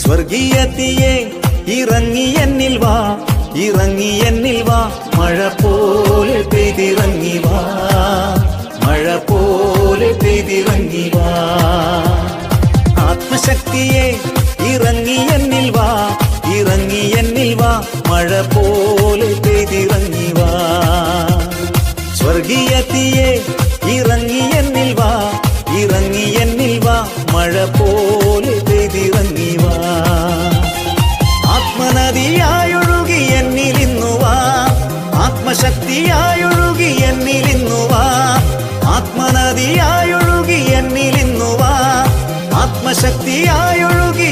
സ്വർഗീയ തീയേ ഇറങ്ങി എന്നിൽ വാ, ഇറങ്ങി എന്നിൽ വാ, മഴ പോലെ പെയ്തിറങ്ങി വാ, മഴ പോലെ പെയ്തിറങ്ങി വാ. ആത്മശക്തിയെ ഇറങ്ങി എന്നിൽ വാ, ഇറങ്ങി എന്നിൽ വാ, മഴ പോലെ പെയ്തിറങ്ങി വാ. സ്വർഗീയ തീയേ ഇറങ്ങി എന്നിൽ വാ, ഇറങ്ങി എന്നിൽ വാ, മഴ പോലെ പെയ്തിറങ്ങി വാ. ആത്മനദിയായൊഴുകി എന്നിലിന്നു വാ, ആത്മശക്തിയായൊഴുകി എന്നിലിന്നു വാ, ആത്മനദിയായൊഴുകി എന്നിലിന്നു വാ, ആത്മശക്തിയായൊഴുകി